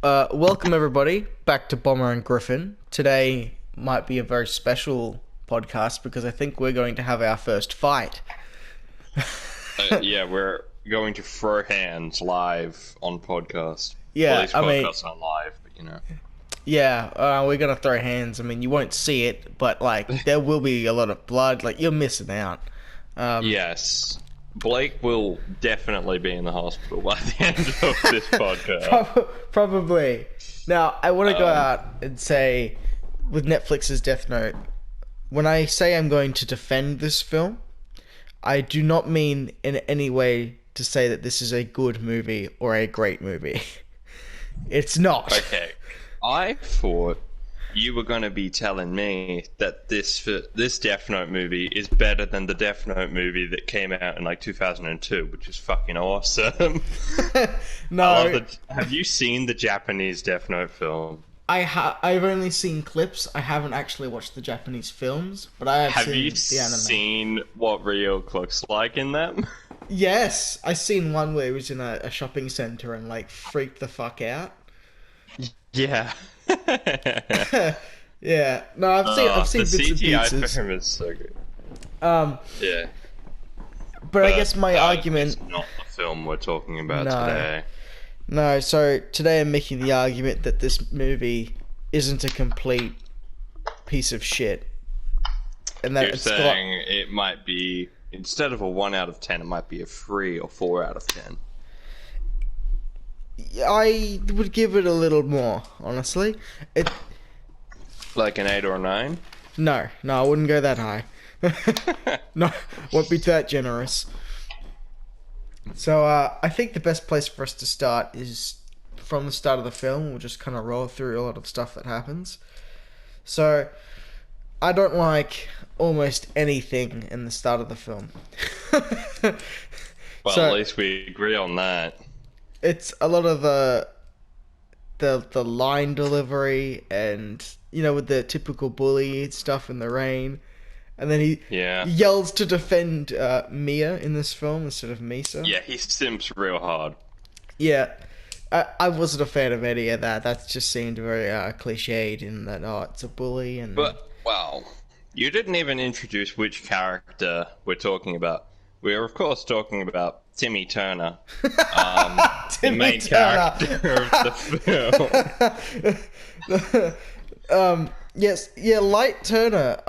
Welcome everybody back to Bommer and Griffin. Today might be a very special podcast because I think we're going to have our first fight. Yeah, we're going to throw hands live on podcast. Yeah, well, these podcasts aren't live, but you know. Yeah, we're gonna throw hands. I mean, you won't see it, but like there will be a lot of blood. Like you're missing out. Yes, Blake will definitely be in the hospital by the end of this podcast. Probably. Now, I want to go out and say, with Netflix's Death Note, when I say I'm going to defend this film, I do not mean in any way to say that this is a good movie or a great movie. It's not. Okay. I thought you were going to be telling me that this Death Note movie is better than the Death Note movie that came out in like 2002, which is fucking awesome. No. Have you seen the Japanese Death Note film? I've only seen clips. I haven't actually watched the Japanese films, but I have seen the anime. Seen what Ryuk looks like in them? Yes, I seen one where he was in a shopping center and like freaked the fuck out. Yeah. Yeah. No, I've seen the bits and CGI pieces. for him is so good. Yeah. But I guess my argument is not the film we're talking about No. today. No, so today I'm making the argument that this movie isn't a complete piece of shit. And that You're it's saying it might be, instead of a 1 out of 10, it might be a 3 or 4 out of 10. I would give it a little more, honestly. Like an 8 or a 9? No, I wouldn't go that high. No, won't be that generous. So, I think the best place for us to start is from the start of the film. We'll just kind of roll through a lot of stuff that happens. So, I don't like almost anything in the start of the film. Well, So- at least we agree on that. It's a lot of the line delivery and, you know, with the typical bully stuff in the rain. And then he Yeah. yells to defend Mia in this film instead of Misa. Yeah, he simps real hard. Yeah. I wasn't a fan of any of that. That just seemed very cliched in that, it's a bully. And But, well, you didn't even introduce which character we're talking about. We're, of course, talking about Timmy Turner, the main character of the film. Yes, yeah, Light Turner.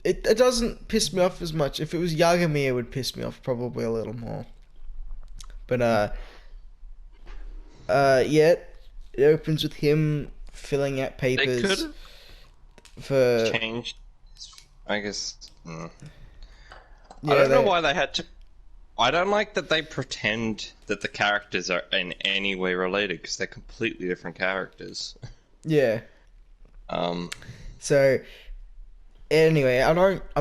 It doesn't piss me off as much. If it was Yagami, it would piss me off probably a little more. But yeah, it opens with him filling out They papers could have for. changed, I guess. Yeah, I don't know why they had to. I don't like that they pretend that the characters are in any way related, because they're completely different characters. Yeah. Um, So, anyway, I'm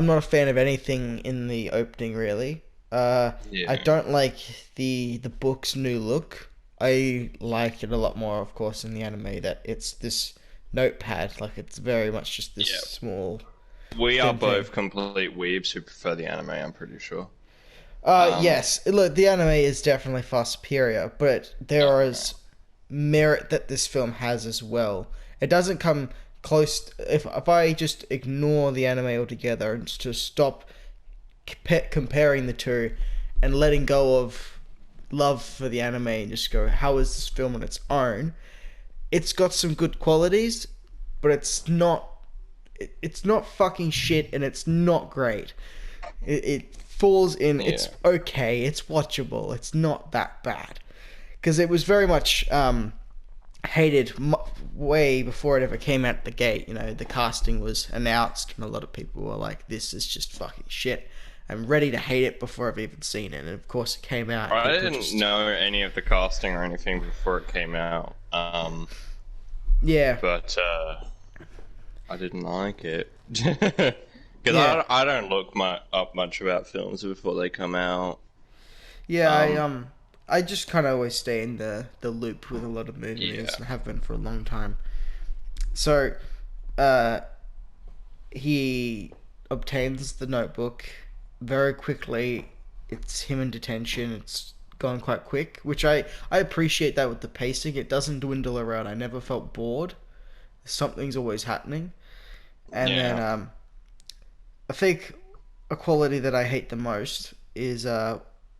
not a fan of anything in the opening really. yeah. I don't like the book's new look. I like it a lot more, of course, in the anime that it's this notepad, like it's very much just this Yep. small. We are Same both thing. complete weebs who prefer the anime, I'm pretty sure. Yes, look, the anime is definitely far superior, but there is merit that this film has as well. It doesn't come close. If I just ignore the anime altogether and just stop comparing the two and letting go of love for the anime and just go, how is this film on its own? It's got some good qualities, but it's not fucking shit, and it's not great. It falls in. Yeah. It's okay. It's watchable. It's not that bad, because it was very much hated way before it ever came out the gate. You know, the casting was announced, and a lot of people were like, "This is just fucking shit." I'm ready to hate it before I've even seen it, and of course, it came out. I People didn't just- know any of the casting or anything before it came out. Yeah. But I didn't like it. Because Yeah. I don't look up much about films before they come out. Yeah, I just kind of always stay in the loop with a lot of movies, Yeah. and have been for a long time. So, he obtains the notebook very quickly. It's him in detention. It's gone quite quick, which I appreciate that with the pacing. It doesn't dwindle around. I never felt bored. Something's always happening. And then Yeah. I think a quality that I hate the most is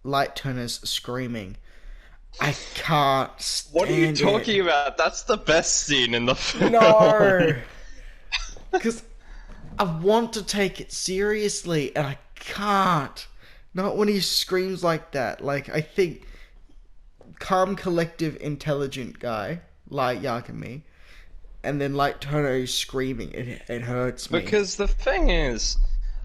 Light Turner's screaming. I can't What are you stand it. talking about? That's the best scene in the film. No, because I want to take it seriously and I can't. Not when he screams like that. Like I think calm, collective, intelligent guy like Yagami, and then Light Turner is screaming. It hurts me. Because the thing is,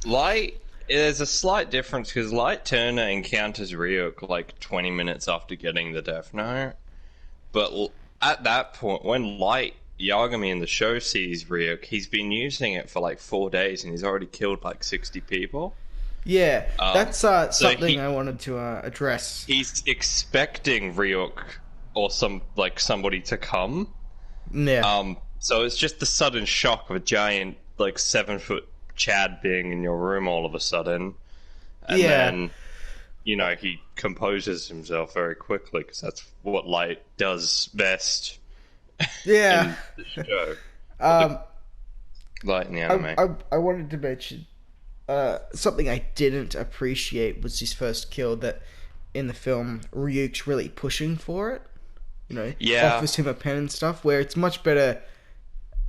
Light, there's a slight difference because Light Turner encounters Ryuk like 20 minutes after getting the Death Note. But at that point, when Light Yagami in the show sees Ryuk, he's been using it for like 4 days and he's already killed like 60 people. Yeah, that's So something I wanted to address. he's expecting Ryuk or somebody to come. Yeah, So it's just the sudden shock of a giant, like 7 foot Chad being in your room all of a sudden, and yeah, then he composes himself very quickly because that's what Light does best yeah. in the show. um, Light in the anime. I wanted to mention something I didn't appreciate was his first kill. That in the film, Ryuk's really pushing for it. Yeah. Offers him a pen and stuff. Where it's much better,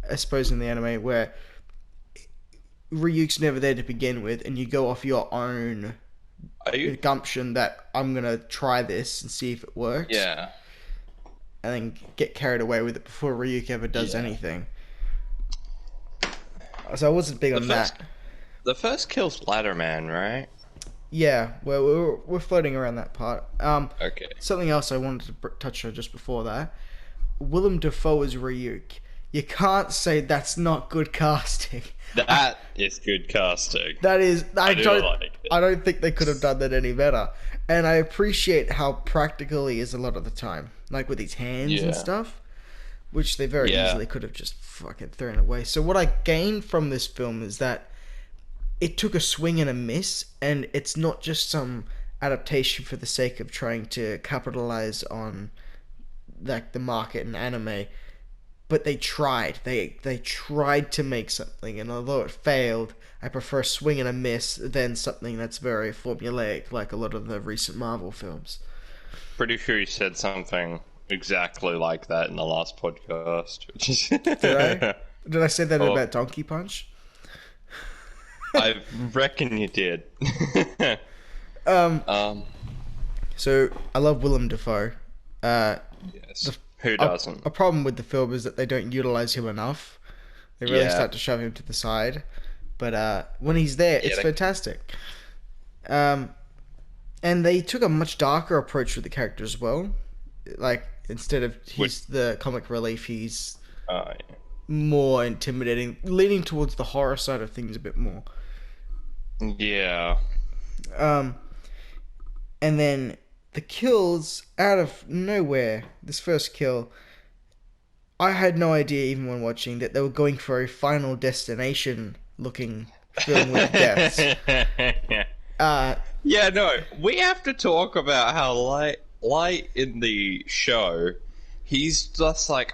I suppose, in the anime where Ryuk's never there to begin with, and you go off your own Are you? gumption that I'm gonna try this and see if it works. Yeah. And then get carried away with it before Ryuk ever does Yeah. anything. So I wasn't big on that. The first kill's Ladderman, right? Yeah, well, we're floating around that part. Okay. Something else I wanted to touch on just before that. Willem Dafoe as Ryuk. You can't say that's not good casting. That is good casting. That is, I do don't, like it. I don't think they could have done that any better. And I appreciate how practical he is a lot of the time, like with his hands Yeah. and stuff, which they very Yeah. easily could have just fucking thrown away. So what I gained from this film is that it took a swing and a miss, and it's not just some adaptation for the sake of trying to capitalize on like the market in anime, but they tried. They tried to make something, and although it failed, I prefer a swing and a miss than something that's very formulaic, like a lot of the recent Marvel films. Pretty sure you said something exactly like that in the last podcast. Did I? Did I say that Oh. about Donkey Punch? I reckon you did. So I love Willem Dafoe. Yes. Who doesn't? A problem with the film is that they don't utilize him enough. They really Yeah. start to shove him to the side. But when he's there, it's fantastic. And they took a much darker approach with the character as well. Like, instead of he's the comic relief, he's Yeah. more intimidating, leaning towards the horror side of things a bit more. Yeah. And then the kills out of nowhere. This first kill, I had no idea even when watching that they were going for a Final Destination looking film with deaths. Yeah, no. We have to talk about how light in the show, he's just like,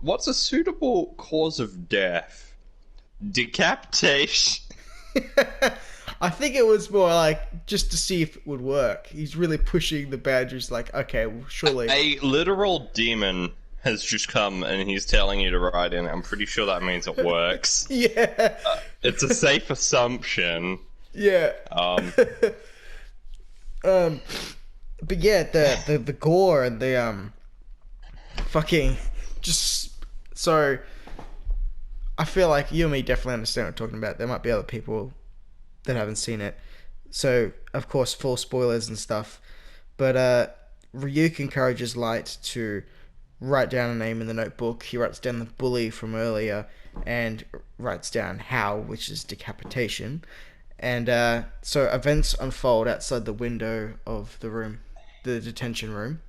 what's a suitable cause of death? Decapitation. I think it was more like just to see if it would work. He's really pushing the boundaries. Like, okay, well, surely A literal demon has just come and he's telling you to write in. I'm pretty sure that means it works. yeah, It's a safe assumption. yeah. But yeah, the gore and the fucking just so. I feel like you and me definitely understand what I'm talking about. There might be other people that haven't seen it, so of course full spoilers and stuff. But Ryuk encourages Light to write down a name in the notebook. He writes down the bully from earlier and writes down How, which is decapitation. And so events unfold outside the window of the room, the detention room,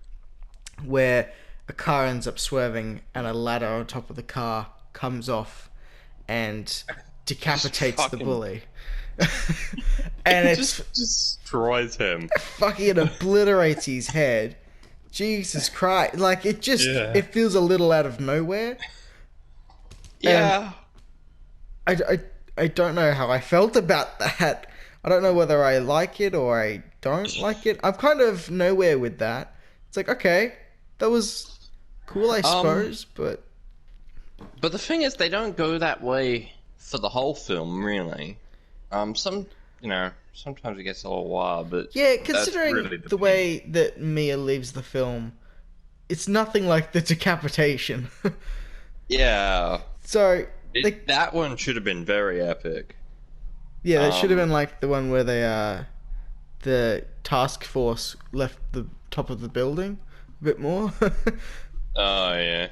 where a car ends up swerving and a ladder on top of the car comes off and decapitates the fucking- bully. And It it just destroys him. fucking obliterates his head. Jesus Christ. Like, it just, Yeah. it feels a little out of nowhere. Yeah. I don't know how I felt about that. I don't know whether I like it or I don't like it. I'm kind of nowhere with that. It's like, okay, that was cool, I suppose, but... But the thing is, they don't go that way for the whole film, really. Sometimes it gets a little wild, but Yeah, that's considering really the way that Mia leaves the film, it's nothing like the decapitation. Yeah. So, That one should have been very epic. yeah, that should have been like the one where they, the task force left the top of the building a bit more. Oh, yeah.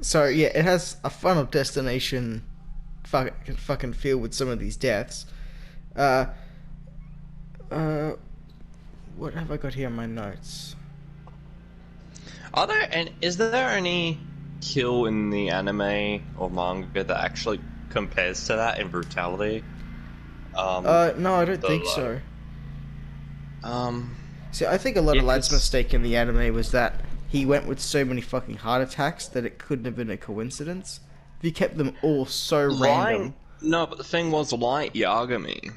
So, yeah, it has a Final Destination fucking feel with some of these deaths. What have I got here in my notes? Is there any kill in the anime or manga that actually compares to that in brutality? No, I don't think so. See, I think a lot of Lad's mistake in the anime was that he went with so many fucking heart attacks that it couldn't have been a coincidence. If you kept them all so random. No, but the thing was, Light Yagami,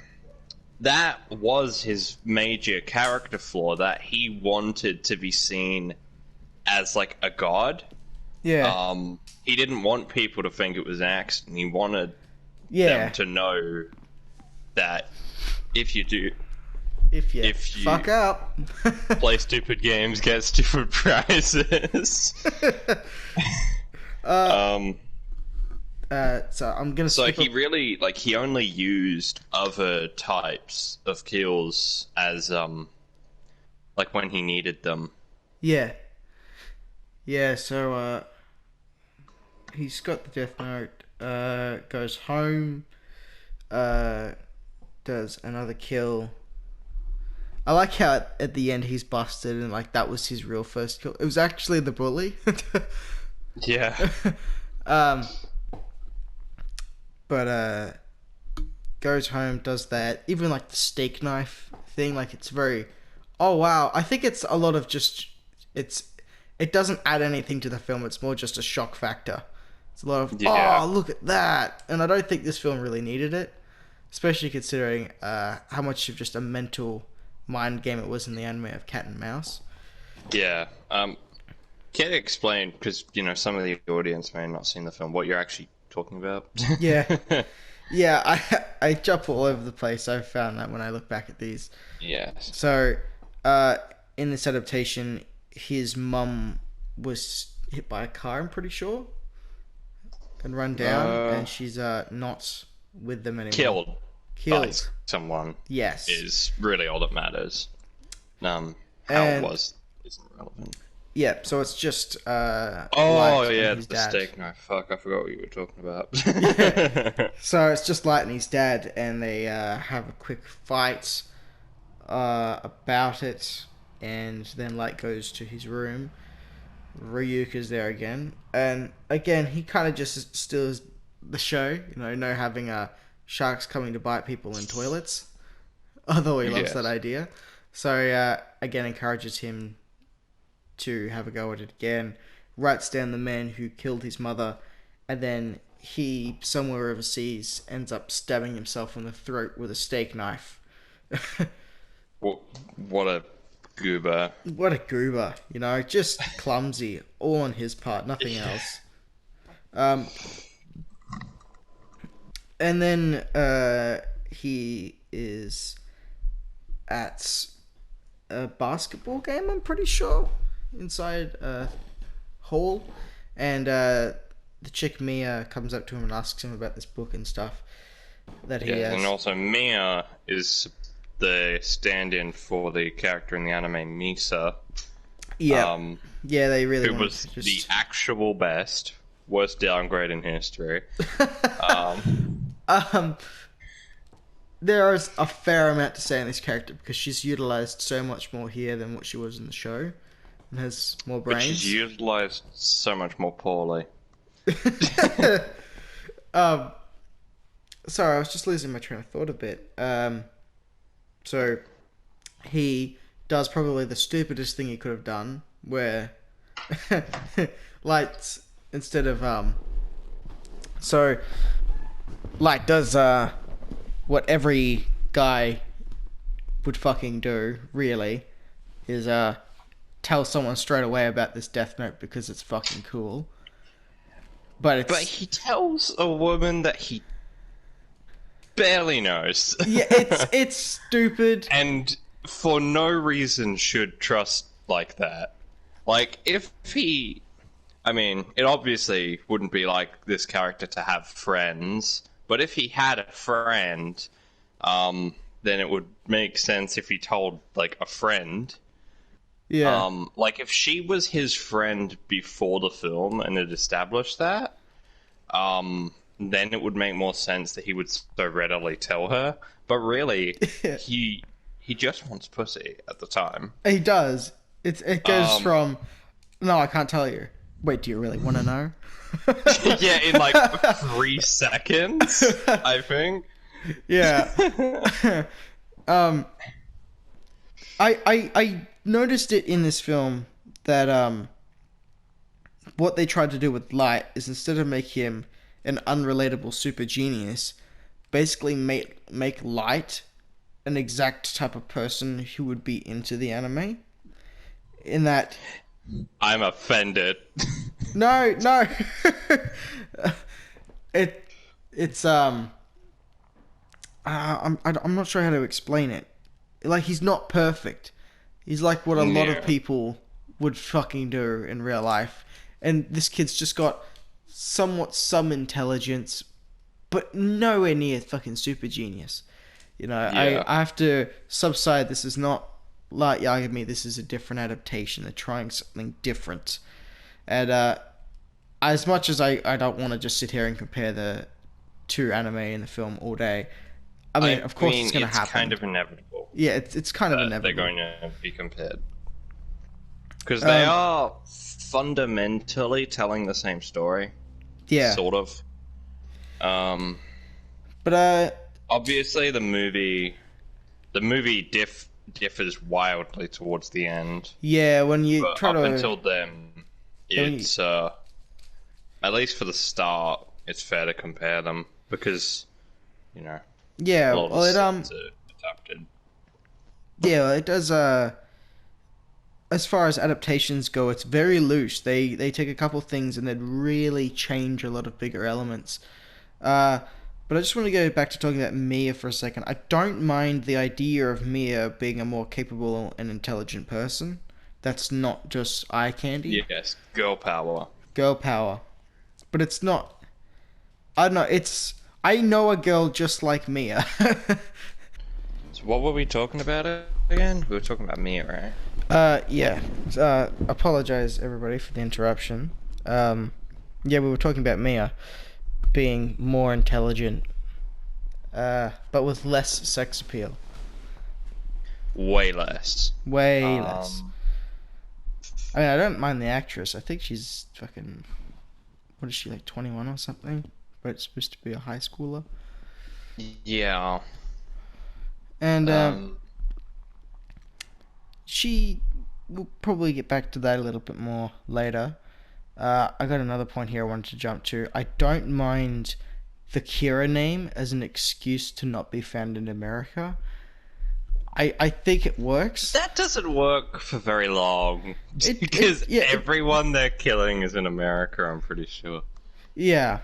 that was his major character flaw, that he wanted to be seen as, like, a god. Yeah. He didn't want people to think it was an accident. He wanted them to know that if you fuck up, play stupid games, get stupid prizes. So I'm gonna. So he only used other types of kills as like when he needed them. Yeah. Yeah. So he's got the death note. Goes home. Does another kill. I like how at the end he's busted and like that was his real first kill. It was actually the bully. Yeah. But goes home, does that. Even like the steak knife thing, like it's very. Oh wow! I think it's a lot of just. It doesn't add anything to the film. It's more just a shock factor. It's a lot of oh look at that, and I don't think this film really needed it, especially considering how much of just a mental mind game it was in the anime of cat and mouse. Yeah. Can you explain, because some of the audience may have not seen the film, what you're actually talking about? Yeah, I jump all over the place. I found that when I look back at these. Yes. So, in this adaptation, his mum was hit by a car, I'm pretty sure, and run down, and she's not with them anymore. Killed by someone. Yes. Is really all that matters. How it was isn't relevant. Yeah, so it's just the steak knife. Fuck, I forgot what you were talking about. So it's just Light and his dad, and they have a quick fight about it, and then Light goes to his room. Ryuka's there again, and again he kind of just steals the show. No having sharks coming to bite people in toilets, although he loves that idea. So again encourages him to have a go at it again, writes down the man who killed his mother, and then he, somewhere overseas, ends up stabbing himself in the throat with a steak knife. What a goober. What a goober, just clumsy, all on his part, nothing else. And then he is at a basketball game, I'm pretty sure, inside a hall, and the chick Mia comes up to him and asks him about this book and stuff that he has. And also Mia is the stand-in for the character in the anime Misa. Yeah, they really who was the actual best, worst downgrade in history. There is a fair amount to say on this character because she's utilized so much more here than what she was in the show, and has more brains. But she's utilized so much more poorly. um, sorry, I was just losing my train of thought a bit. So he does probably the stupidest thing he could have done, where Light instead of so Light does what every guy would fucking do, really, is tell someone straight away about this Death Note because it's fucking cool. But he tells a woman that he barely knows. Yeah, it's stupid. And for no reason should trust like that. Like, if he... I mean, it obviously wouldn't be like this character to have friends, but if he had a friend, then it would make sense if he told, like, a friend. Yeah. Like, if she was his friend before the film and it established that, then it would make more sense that he would so readily tell her. But really, he just wants pussy at the time. He does. It goes from, no, I can't tell you. Wait, do you really want to know? Yeah, in like 3 seconds, I think. Yeah. I noticed it in this film that what they tried to do with Light is instead of make him an unrelatable super genius, basically make Light an exact type of person who would be into the anime. In that, I'm offended. no. It's I'm not sure how to explain it. Like, he's not perfect. He's like what a lot of people would fucking do in real life. And this kid's just got some intelligence, but nowhere near fucking super genius. You know, Yeah. I have to subside. This is not Light Yagami. This is a different adaptation. They're trying something different. And as much as I don't want to just sit here and compare the two anime in the film all day, I mean, of course it's going to happen. It's kind of inevitable. Yeah, it's kind of inevitable. They're going to be compared. Because they are fundamentally telling the same story. Yeah. Sort of. But obviously the movie differs wildly towards the end. Yeah, when you But try up to until then, it's at least for the start, it's fair to compare them because, you know. Yeah, a lot of well, the it scenes are adapted. Yeah, it does. As far as adaptations go, it's very loose. They take a couple things and then really change a lot of bigger elements. But I just want to go back to talking about Mia for a second. I don't mind the idea of Mia being a more capable and intelligent person. That's not just eye candy. Yes, girl power. Girl power. But it's not... I don't know, it's... I know a girl just like Mia. So what were we talking about again? We were talking about Mia, right? Yeah. Apologize, everybody, for the interruption. Yeah, we were talking about Mia being more intelligent, but with less sex appeal. Way less. Way less. I mean, I don't mind the actress. I think she's fucking... What is she, like 21 or something? But it's supposed to be a high schooler. Yeah. And she... We'll probably get back to that a little bit more later. I got another point here I wanted to jump to. I don't mind the Kira name as an excuse to not be found in America. I think it works. That doesn't work for very long. Because everyone they're killing is in America, I'm pretty sure. Yeah.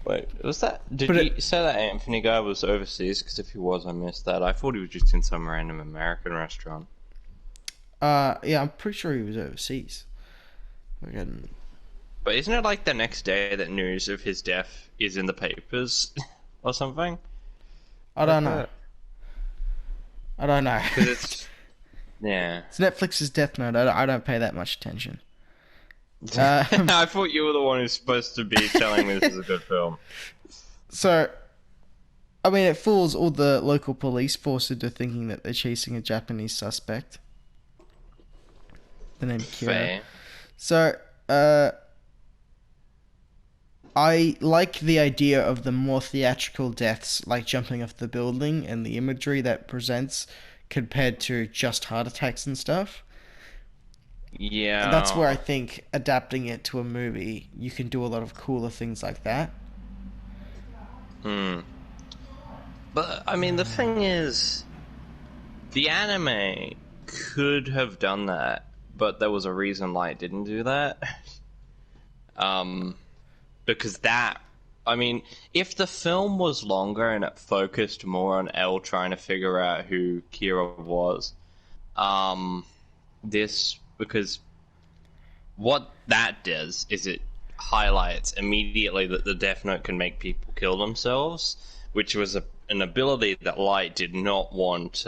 Wait, was that... Did you say that Anthony guy was overseas? Because if he was, I missed that. I thought he was just in some random American restaurant. Yeah, I'm pretty sure he was overseas. But isn't it like the next day that news of his death is in the papers or something? I don't know. I don't know. Because it's... Yeah. It's Netflix's Death Note. I don't pay that much attention. I thought you were the one who's supposed to be telling me this is a good film. So, I mean, it fools all the local police force into thinking that they're chasing a Japanese suspect. The name Kira. Fair. So, I like the idea of the more theatrical deaths, like jumping off the building and the imagery that presents compared to just heart attacks and stuff. And that's where I Yeah. think adapting it to a movie, you can do a lot of cooler things like that. Hmm. But I mean, the thing is, the anime could have done that, but there was a reason why it didn't do that. Um, because that, I mean, if the film was longer and it focused more on Elle trying to figure out who Kira was, um, this because what that does is it highlights immediately that the Death Note can make people kill themselves, which was an ability that Light did not want.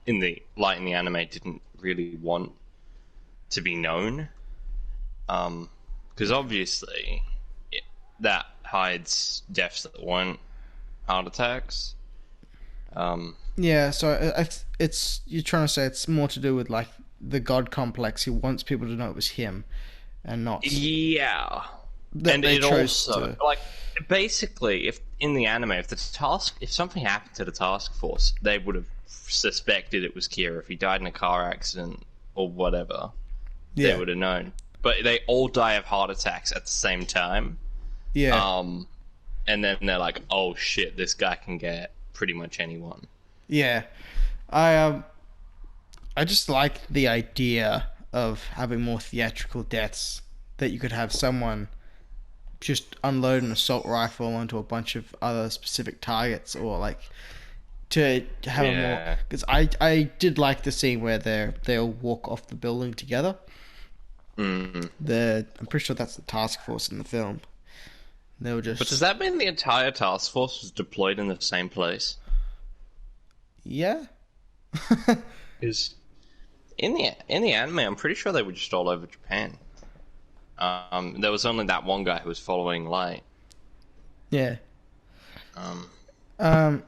In the Light in the anime didn't really want to be known, because obviously that hides deaths that weren't heart attacks. Yeah, so it's you're trying to say it's more to do with like the god complex. He wants people to know it was him, and not Yeah, that and they it chose also to. like basically, if in the anime, if something happened to the task force, they would have suspected it was Kira. If he died in a car accident or whatever, they Yeah, would have known. But they all die of heart attacks at the same time. yeah, And then they're like, "Oh shit, this guy can get pretty much anyone." yeah. I I just like the idea of having more theatrical deaths. That you could have someone just unload an assault rifle onto a bunch of other specific targets, or like to have a more, Yeah. because I did like the scene where they'll walk off the building together. Mm. I'm pretty sure that's the task force in the film. They were But does just that mean the entire task force was deployed in the same place? yeah. Because in the anime, I'm pretty sure they were just all over Japan. There was only that one guy who was following Light. Yeah. Um, Um.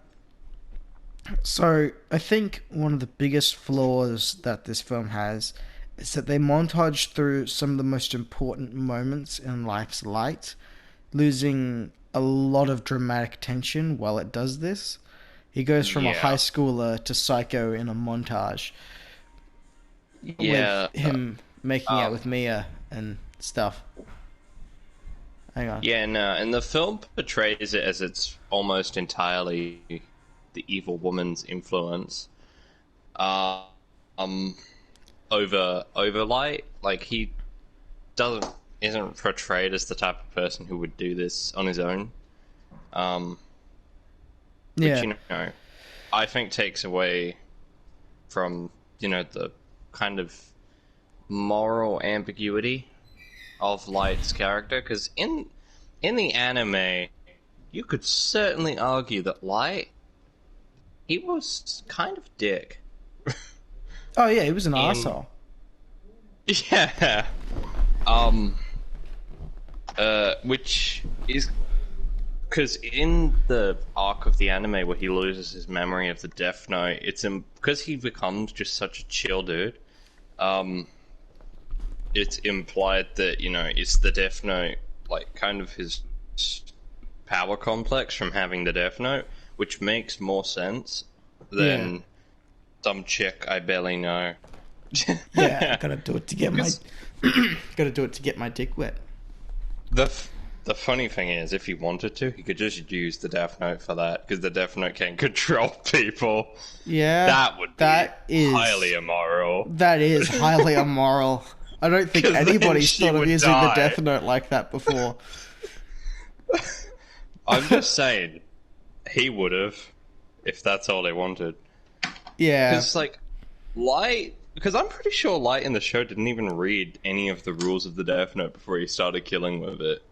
So I think one of the biggest flaws that this film has is that they montage through some of the most important moments in life's light, losing a lot of dramatic tension while it does this. He goes from a high yeah, schooler to psycho in a montage with yeah, him making out um, with Mia and stuff. Hang on. yeah. No, and the film portrays it as it's almost entirely the evil woman's influence. Uh, um, over Light, like he doesn't isn't portrayed as the type of person who would do this on his own. Um, which Yeah. I think takes away from the kind of moral ambiguity of Light's character, because in the anime you could certainly argue that Light, he was kind of dick. Oh yeah, he was an in asshole. Yeah, which is because in the arc of the anime where he loses his memory of the Death Note, it's because he becomes just such a chill dude. Um, it's implied that it's the Death Note, like kind of his power complex from having the Death Note, which makes more sense Yeah. than some chick I barely know. Yeah, gotta do it to get my 'Cause gotta do it to get my dick wet. the funny thing is, if he wanted to, he could just use the Death Note for that, because the Death Note can control people. Yeah, That would be that is highly immoral. that is highly immoral. I don't think 'Cause then anybody's she thought of would using the die. Death Note like that before. I'm just saying, he would have, if that's all they wanted. Yeah, Because, like, Light... Because I'm pretty sure Light in the show didn't even read any of the rules of the Death Note before he started killing with it.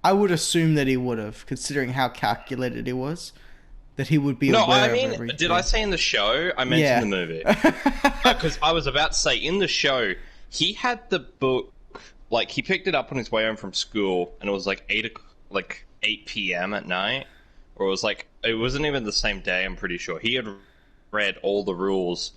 I would assume that he would have, considering how calculated he was, that he would be No, I aware of mean, everything. did I say in the show? I meant Yeah. in the movie. Because I was about to say, in the show, he had the book, like, he picked it up on his way home from school, and it was like 8 p.m. at night, or it was like, it wasn't even the same day, I'm pretty sure. He had read all the rules,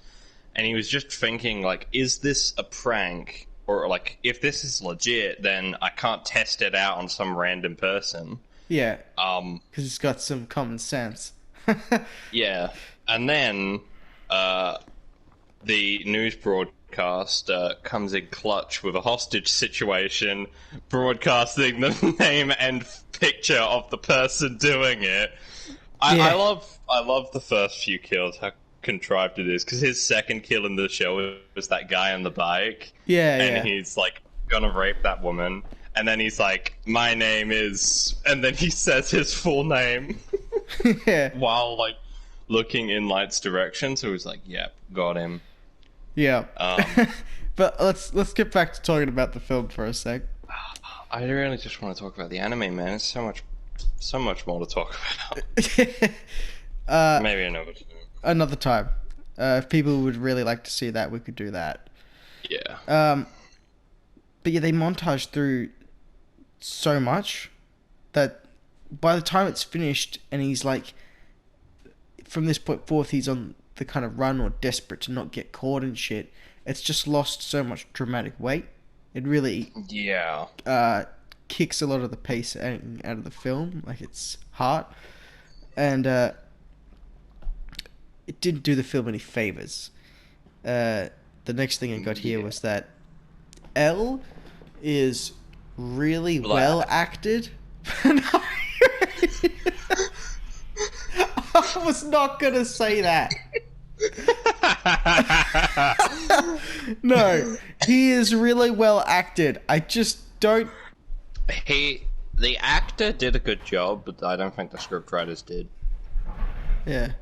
and he was just thinking, like, is this a prank, like if this is legit, then I can't test it out on some random person. Yeah. Because it's got some common sense. Yeah, and then the news broadcast comes in clutch with a hostage situation, broadcasting the name and picture of the person doing it. I love the first few kills, how contrived it is, because his second kill in the show was that guy on the bike. And he's like gonna rape that woman, and then he's like, my name is, and then he says his full name. While like looking in Light's direction, so he's like, yep, got him. Yeah. But let's get back to talking about the film for a sec. I really just want to talk about the anime, man. It's so much more to talk about. Maybe another time. If people would really like to see that, we could do that. Yeah. But yeah, they montage through so much that by the time it's finished and he's like, from this point forth, he's on the kind of run or desperate to not get caught and shit, it's just lost so much dramatic weight. It really kicks a lot of the pace out of the film, like its heart, and it didn't do the film any favors. The next thing I got here was that Elle is really well acted. I was not gonna say that. No, he is really well acted. I just don't. The actor did a good job, but I don't think the scriptwriters did. Yeah.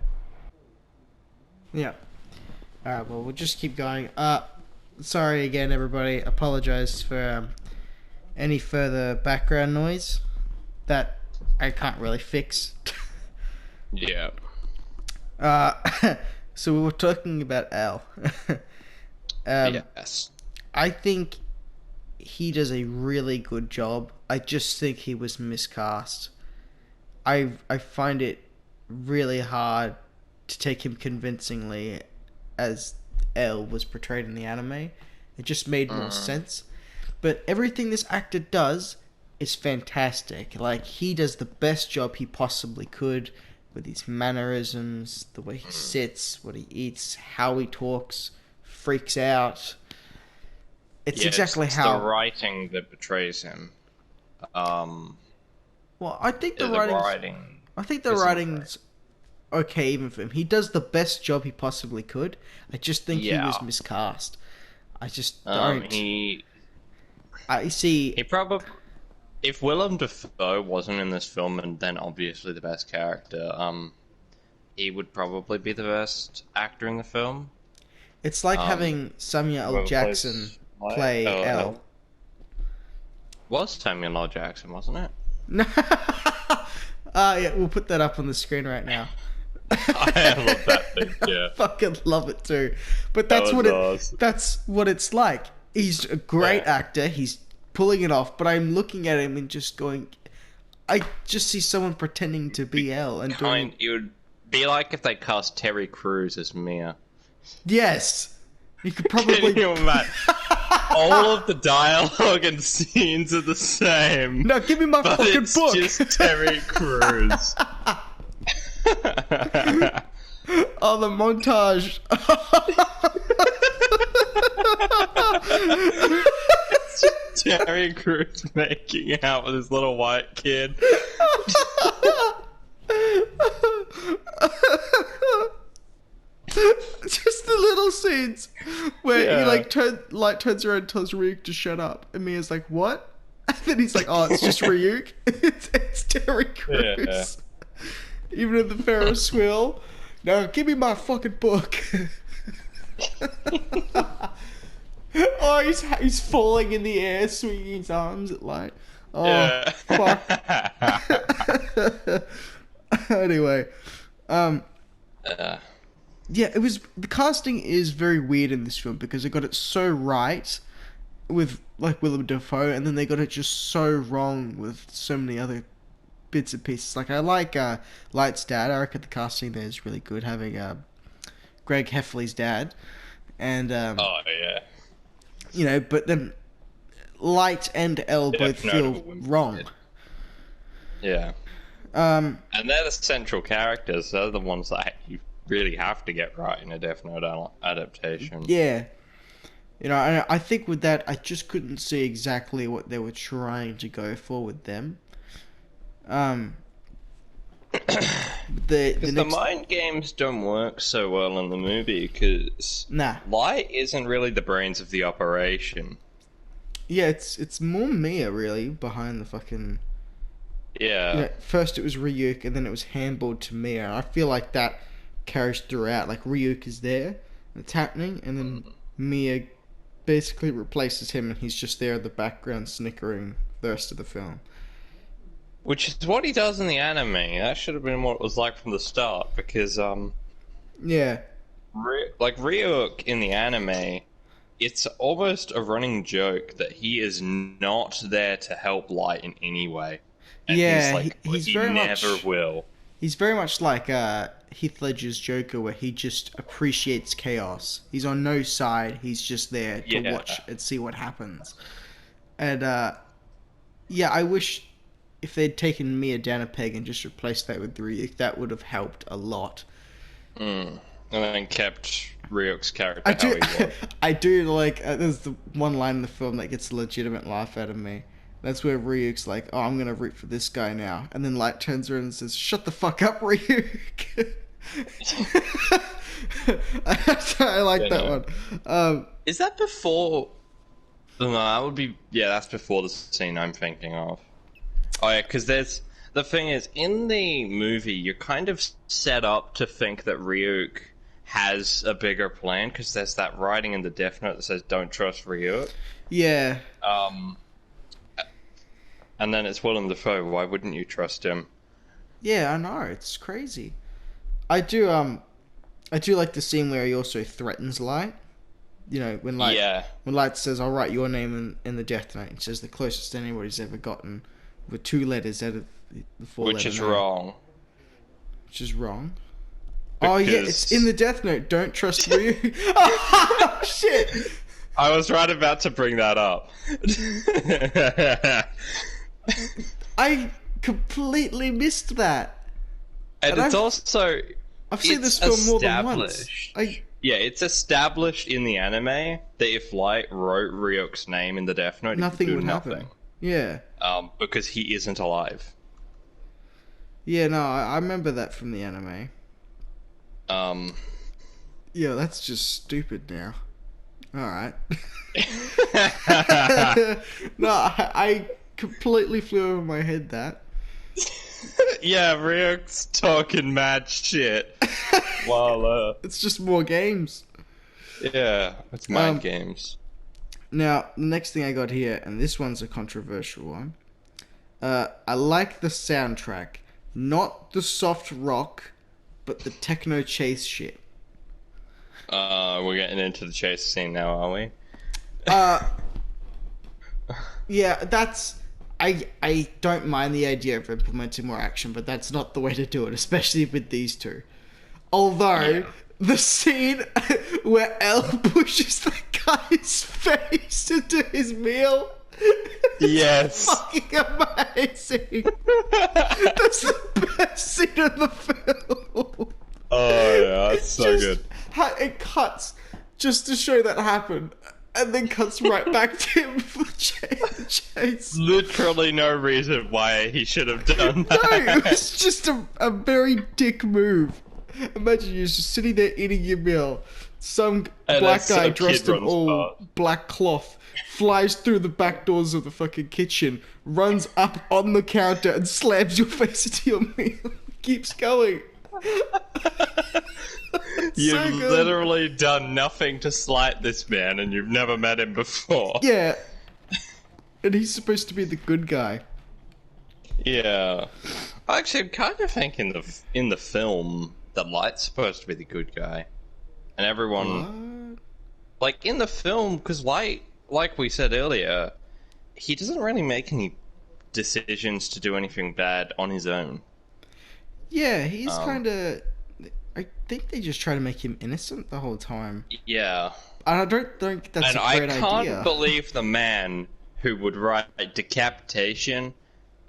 Yeah. Alright, well, we'll just keep going. Sorry again, everybody. Apologize for any further background noise that I can't really fix. Yeah. So we were talking about Al. Yes. I think he does a really good job. I just think he was miscast. I find it really hard to take him convincingly as L was portrayed in the anime. It just made more sense. But everything this actor does is fantastic. Like, he does the best job he possibly could with his mannerisms, the way he sits, what he eats, how he talks, freaks out. It's exactly how the writing that betrays him. Well, I think the writing's okay even for him. He does the best job he possibly could. I just think he was miscast. I just don't. I see. He probably. If Willem Dafoe wasn't in this film, and then obviously the best character, he would probably be the best actor in the film. It's like having Samuel L. Jackson play L. Was Samuel L. Jackson, wasn't it? No. Yeah, we'll put that up on the screen right now. I love that thing. Yeah, fucking love it too. But that's what it's like. He's a great actor. He's pulling it off, but I'm looking at him and just going, I just see someone pretending to be L and doing. It would be like if they cast Terry Crews as Mia. Yes, you could probably. Can you imagine? All of the dialogue and scenes are the same. No, give me my fucking book. It's just Terry Crews. Oh, the montage. It's just Terry Crews making out with his little white kid. Just the little scenes where he turns around and tells Ryuk to shut up, and Mia's like, "What?" And then he's like, "Oh, it's just Ryuk. it's Terry Crews." Yeah. Even in the Ferris wheel. No, give me my fucking book. Oh, he's falling in the air, swinging his arms at light. Oh, yeah. Fuck. Anyway, yeah, the casting is very weird in this film because they got it so right with like Willem Dafoe, and then they got it just so wrong with so many other bits and pieces. Like, I like Light's dad. I reckon the casting there is really good, having Greg Heffley's dad, and oh yeah, you know. But then Light and L both feel wrong. Yeah. And they're the central characters. They're the ones that you really have to get right in a Death Note adaptation. Yeah. You know, and I think with that, I just couldn't see exactly what they were trying to go for with them. The mind games don't work so well in the movie because Light isn't really the brains of the operation. Yeah, it's more Mia really behind the fucking. Yeah. You know, first it was Ryuk, and then it was handballed to Mia. And I feel like that carries throughout. Like Ryuk is there, and it's happening, and then Mia basically replaces him, and he's just there in the background snickering the rest of the film. Which is what he does in the anime. That should have been what it was like from the start, because yeah, like Ryuk in the anime, it's almost a running joke that he is not there to help Light in any way. And yeah, he never will. He's very much like Heath Ledger's Joker, where he just appreciates chaos. He's on no side. He's just there to watch and see what happens. And yeah, I wish if they'd taken Mia down a peg and just replaced that with Ryuk, that would have helped a lot. And then kept Ryuk's character how he was. I do like. There's the one line in the film that gets a legitimate laugh out of me. That's where Ryuk's like, "Oh, I'm gonna root for this guy now," and then Light turns around and says, "Shut the fuck up, Ryuk." I like that one. Is that before? No, that would be. Yeah, that's before the scene I'm thinking of. Oh yeah, because the thing is, in the movie, you're kind of set up to think that Ryuk has a bigger plan, because there's that writing in the Death Note that says, "Don't trust Ryuk." Yeah. And then it's Willem Dafoe. Why wouldn't you trust him? Yeah, I know. It's crazy. I do like the scene where he also threatens Light. You know, when Light says, "I'll write your name in the Death Note," and says the closest anybody's ever gotten with 2 letters out of the 4 letters. Which is wrong. Which is wrong. Because... Oh yeah, it's in the Death Note. Don't trust Ryuk. Oh shit! I was right about to bring that up. I completely missed that. And it's also... I've seen this film more than once. Yeah, it's established in the anime that if Light wrote Ryuk's name in the Death Note, nothing would happen. Yeah. Because he isn't alive. Yeah, no, I remember that from the anime. Yeah, that's just stupid now. Alright. No, I completely flew over my head that. Yeah, Ryuk's talking mad shit. While, it's just more games. Yeah, it's mind games. Now, the next thing I got here, and this one's a controversial one. I like the soundtrack. Not the soft rock, but the techno chase shit. We're getting into the chase scene now, are we? Yeah, that's... I don't mind the idea of implementing more action, but that's not the way to do it, especially with these two. Although, the scene where L pushes the guy's face into his meal... Yes. Fucking amazing. That's the best scene in the film. Oh yeah, that's so good. It cuts just to show that happened, and then cuts right back to him for the chase. Literally no reason why he should have done that. No, it was just a very dick move. Imagine you're just sitting there eating your meal. Some black guy dressed in all black cloth flies through the back doors of the fucking kitchen, runs up on the counter and slams your face into your meal. Keeps going. You've literally done nothing to slight this man, and you've never met him before. Yeah. And he's supposed to be the good guy. Yeah. Actually, I'm kind of thinking in the film that Light's supposed to be the good guy. And everyone... What? Like, in the film, because Light, like we said earlier, he doesn't really make any decisions to do anything bad on his own. Yeah, he's kind of... I think they just try to make him innocent the whole time. Yeah. And I don't think that's a great idea. And I can't believe the man who would write decapitation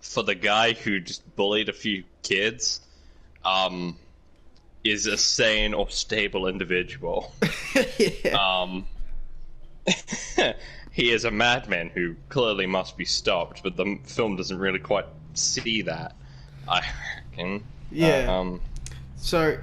for the guy who just bullied a few kids is a sane or stable individual. Yeah. He is a madman who clearly must be stopped, but the film doesn't really quite see that, I reckon. Yeah. So,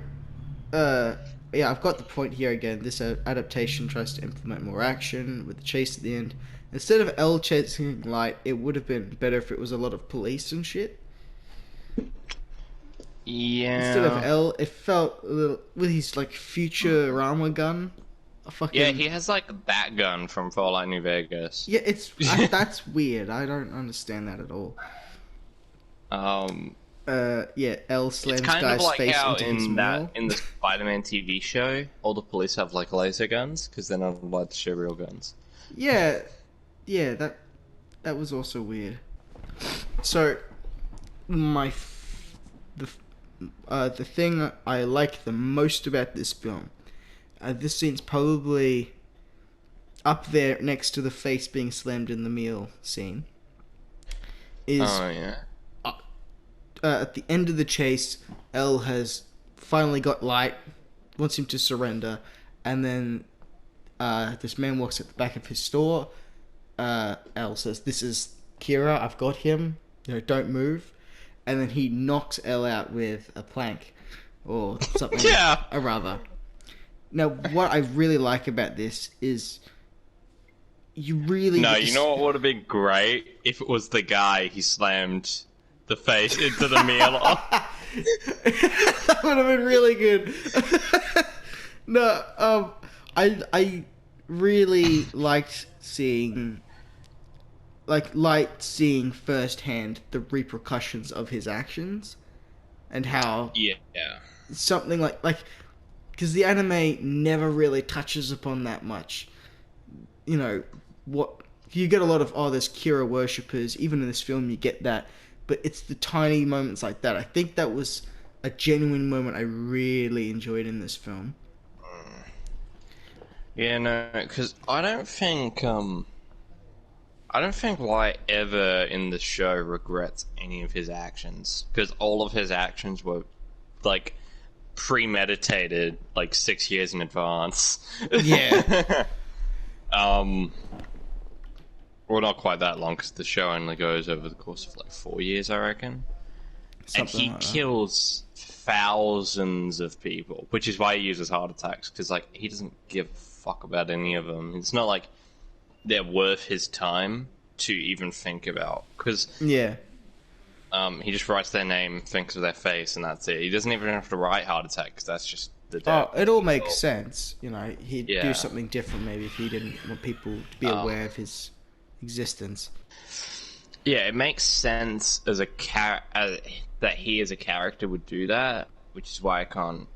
yeah, I've got the point here again. This adaptation tries to implement more action with the chase at the end. Instead of L chasing Light, it would have been better if it was a lot of police and shit. Yeah. Instead of L, it felt a little with his like Futurama gun. Yeah, he has like that gun from Fallout New Vegas. Yeah, that's weird. I don't understand that at all. Yeah, L slams guy's like face how into his mail. in the Spider-Man TV show, all the police have like laser guns because they're not allowed to show real guns. Yeah, that was also weird. So, the thing I like the most about this film, this scene's probably up there next to the face being slammed in the meal scene. At the end of the chase, L has finally got Light, wants him to surrender, and then this man walks at the back of his store. L says, "This is Kira, I've got him, don't move." And then he knocks L out with a plank or something. Yeah. Or rather. Now, what I really like about this is you really... No, you know what would have been great? If it was the guy he slammed the face into the meal. That would have been really good. No, I really liked seeing... Light seeing firsthand the repercussions of his actions and how something like because the anime never really touches upon that much. What you get a lot of there's Kira worshippers. Even in this film, you get that, but it's the tiny moments like that. I think that was a genuine moment I really enjoyed in this film. Yeah, no, because I don't think Light ever in the show regrets any of his actions, because all of his actions were like premeditated like 6 years in advance. Yeah. Well, not quite that long, because the show only goes over the course of like 4 years, I reckon. Something and he like kills thousands of people, which is why he uses heart attacks, because like he doesn't give a fuck about any of them. It's not like they're worth his time to even think about, because he just writes their name, thinks of their face, and that's it. He doesn't even have to write heart attack, because that's just the death. It all makes sense. He'd do something different maybe if he didn't want people to be aware of his existence. Yeah, it makes sense as that he as a character would do that, which is why I can't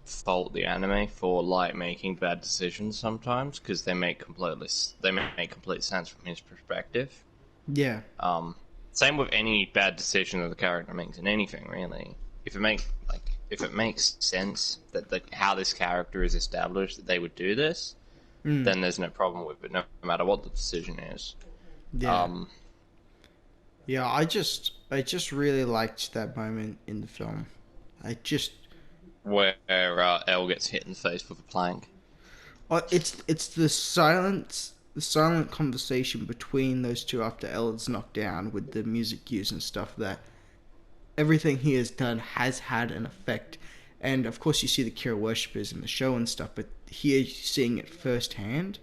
fault the anime for Light making bad decisions sometimes, because they make complete sense from his perspective. Yeah. Same with any bad decision that the character makes in anything, really. If it makes sense that how this character is established, that they would do this, then there's no problem with it, no matter what the decision is. Yeah. I just really liked that moment in the film. Where Elle gets hit in the face with a plank. It's the silent conversation between those two after Elle is knocked down with the music cues and stuff, that everything he has done has had an effect. And of course you see the Kira worshippers in the show and stuff, but here seeing it firsthand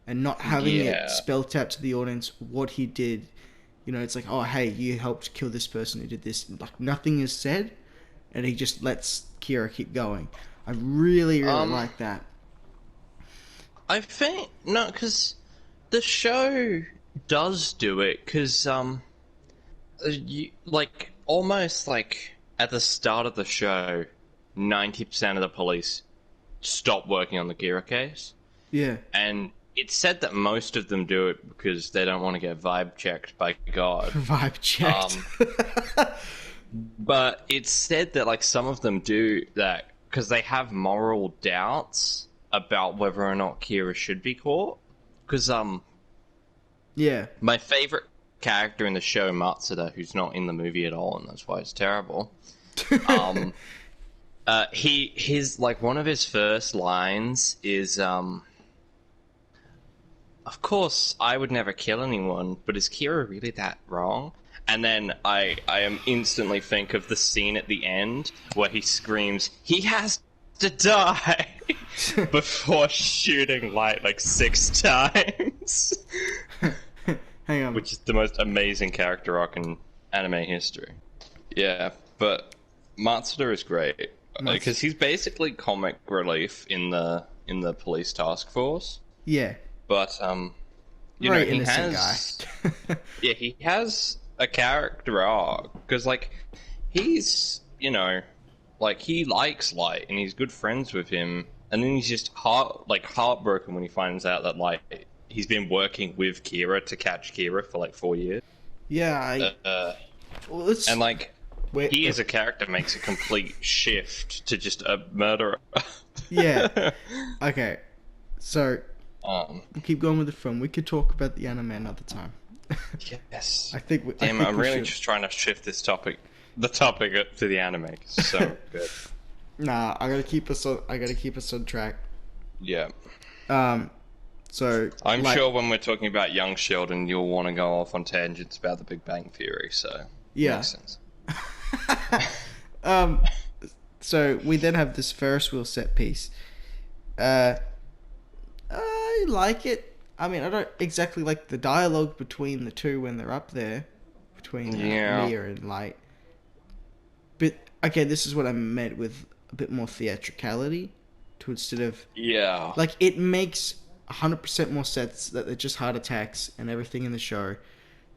and not having it spelt out to the audience what he did. It's like, oh hey, you helped kill this person who did this. Like nothing is said, and he just lets Kira keep going. I really like that. I think because the show does do it, because almost like at the start of the show, 90% of the police stop working on the Kira case. Yeah, and it's said that most of them do it because they don't want to get vibe checked by God. Vibe checked. But it's said that like some of them do that because they have moral doubts about whether or not Kira should be caught. Because Yeah. My favorite character in the show, Matsuda, who's not in the movie at all, and that's why it's terrible. His like one of his first lines is, "Of course, I would never kill anyone, but is Kira really that wrong?" And then I am instantly think of the scene at the end where he screams, "He has to die!" before shooting Light like 6 times. Hang on. Which is the most amazing character arc in anime history. Yeah, but Matsuda is great because he's basically comic relief in the police task force. Yeah. But you know, he has yeah, he has a character arc because like he's, you know, like he likes Light and he's good friends with him, and then he's just heartbroken when he finds out that like he's been working with Kira to catch Kira for like 4 years. Yeah, and like he as a character makes a complete shift to just a murderer. Yeah. Okay. So we'll keep going with the film. We could talk about the anime another time. Yes. I think I'm really just trying to shift the topic up to the anime. It's so good. Nah, I gotta keep us on track. Yeah. So I'm sure when we're talking about young Sheldon, you'll want to go off on tangents about the Big Bang Theory. So yeah, makes sense. So we then have this Ferris wheel set piece. I like it. I mean, I don't exactly like the dialogue between the two when they're up there, between Mia and Light. But okay, this is what I meant with a bit more theatricality, to instead of like it makes 100% more sense that they're just heart attacks and everything in the show.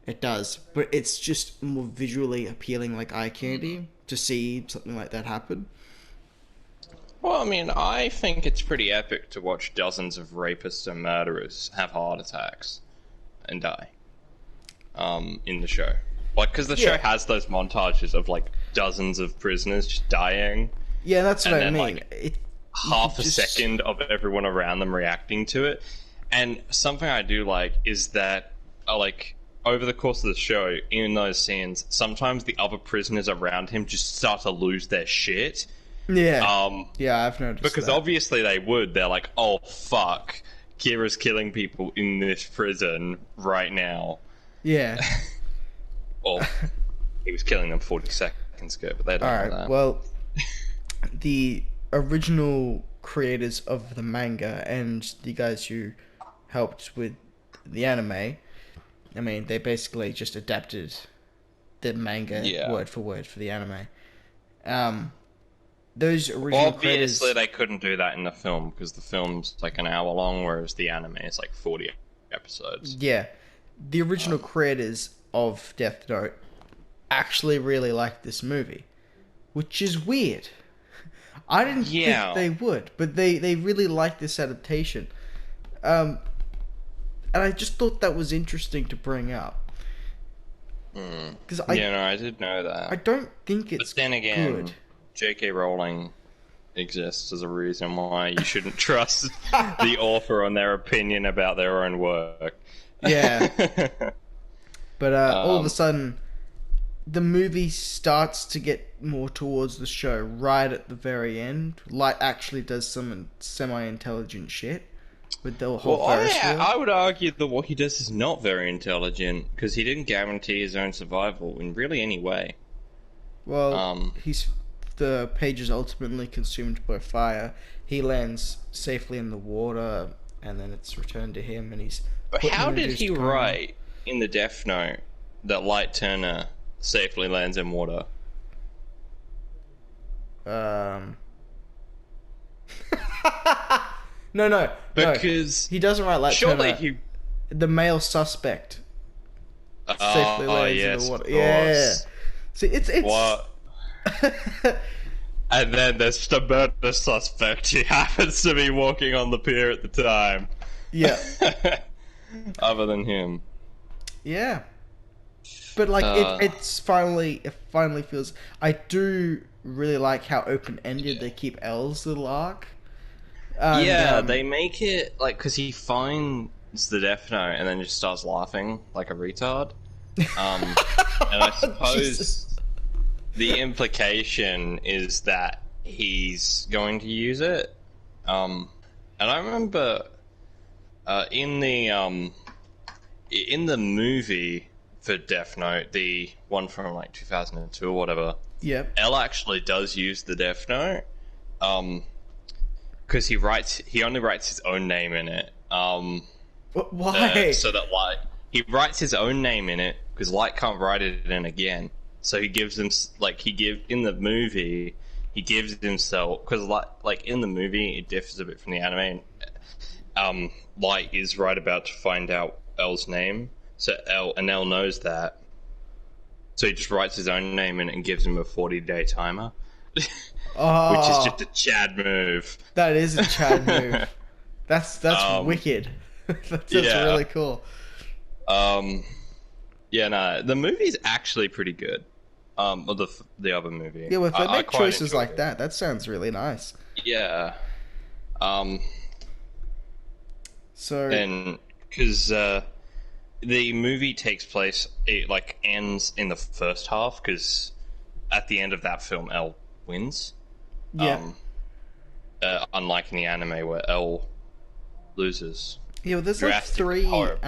It does, but it's just more visually appealing, like eye candy, to see something like that happen. Well, I mean, I think it's pretty epic to watch dozens of rapists and murderers have heart attacks and die in the show. Like, because the show has those montages of, like, dozens of prisoners just dying. Yeah, that's what I mean. Like, half a second of everyone around them reacting to it. And something I do like is that, like, over the course of the show, in those scenes, sometimes the other prisoners around him just start to lose their shit. Yeah. Yeah, I've noticed because obviously they would. They're like, oh, fuck. Kira's killing people in this prison right now. Yeah. Well, he was killing them 40 seconds ago, but they don't know that. Well, the original creators of the manga and the guys who helped with the anime, I mean, they basically just adapted the manga word for word for the anime. Those original obviously they couldn't do that in the film because the film's like an hour long, whereas the anime is like 40 episodes. Yeah, the original creators of Death Note actually really liked this movie, which is weird. I didn't think they would, but they really liked this adaptation. And I just thought that was interesting to bring up. Because I did know that. I don't think it's but then again, good. J.K. Rowling exists as a reason why you shouldn't trust the author on their opinion about their own work. Yeah. But all of a sudden, the movie starts to get more towards the show right at the very end. Light actually does some semi-intelligent shit with the whole Ferris wheel. I would argue that what he does is not very intelligent because he didn't guarantee his own survival in really any way. Well, the page is ultimately consumed by fire. He lands safely in the water, and then it's returned to him, and he's... But how did he write in the Death Note that Light Turner safely lands in water? No. Because... He doesn't write Light Turner. The male suspect safely lands in the water. Yeah. See, it's... What? And then there's the murder suspect. He happens to be walking on the pier at the time. Yeah. Other than him. Yeah. But like it finally feels. I do really like how open-ended they keep L's little arc. And, they make it like because he it's the Death Note, and then just starts laughing like a retard. And I suppose Jesus. the implication is that he's going to use it. And I remember in the movie for Death Note, the one from like 2002 or whatever. Yep. L actually does use the Death Note, because he only writes his own name in it. Why? So that Light, he writes his own name in it because Light can't write it in again. So he gives him in the movie he gives himself, because like in the movie it differs a bit from the anime. Light is right about to find out L's name, so L knows that. So he just writes his own name in it and gives him a 40-day timer. Oh, Which is just a Chad move. that is a Chad move. That's wicked. That's really cool. Yeah, no, the movie's actually pretty good. Or the other movie. Yeah, well, if they make quite choices enjoyed like it. that sounds really nice. Yeah. So, And because the movie takes place, it like ends in the first half, because at the end of that film, L wins. yeah. Unlike in the anime where L loses. Yeah, well, there's like drastic 3 horror.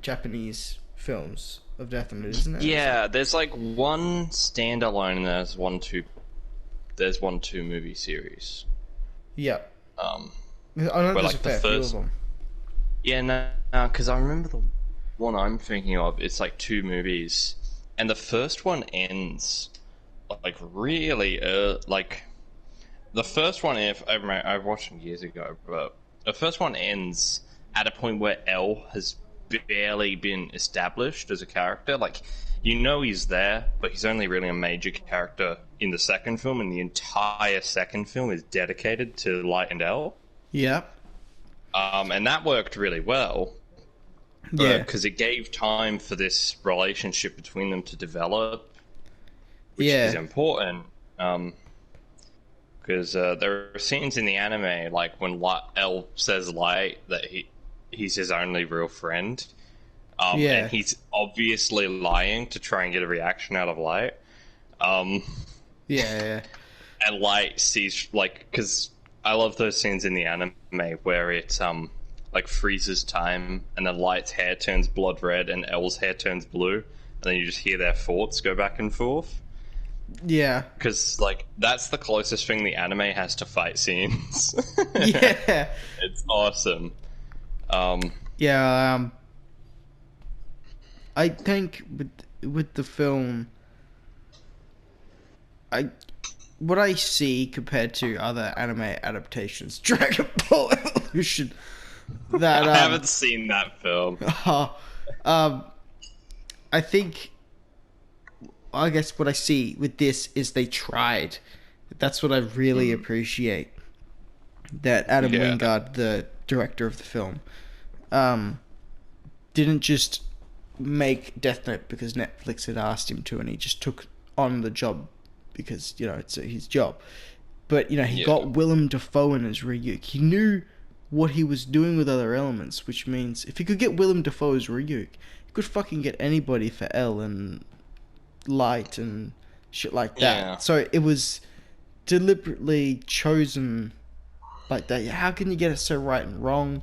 Japanese films of Death Note, isn't it? Yeah, there's like one standalone, and there's one 2 movie series. Yeah. I know Where, there's like, a the fair few of first- them. Yeah, no, because I remember the one I'm thinking of. It's like 2 movies, and the first one ends like really like the first one. If I watched them years ago, but the first one ends at a point where L has barely been established as a character. Like, you know he's there, but he's only really a major character in the second film, and the entire second film is dedicated to Light and L. Yeah. And that worked really well. Yeah. Because it gave time for this relationship between them to develop, which Yeah. is important. Because there are scenes in the anime, like when L says Light that he's his only real friend. Yeah. And he's obviously lying to try and get a reaction out of Light. Yeah. And Light sees, like, because I love those scenes in the anime where it like freezes time, and then Light's hair turns blood red and L's hair turns blue, and then you just hear their thoughts go back and forth. Yeah. Because like that's the closest thing the anime has to fight scenes. Yeah. It's awesome. Yeah. I think with the film, what I see compared to other anime adaptations, Dragon Ball Evolution, that I haven't seen that film. I guess what I see with this is they tried. That's what I really appreciate. That Adam Wingard, the director of the film, didn't just make Death Note because Netflix had asked him to, and he just took on the job because, you know, it's his job. But, you know, he got Willem Dafoe in as Ryuk. He knew what he was doing with other elements, which means if he could get Willem Dafoe as Ryuk, he could fucking get anybody for L and Light and shit like that. Yeah. So it was deliberately chosen like that. How can you get it so right and wrong?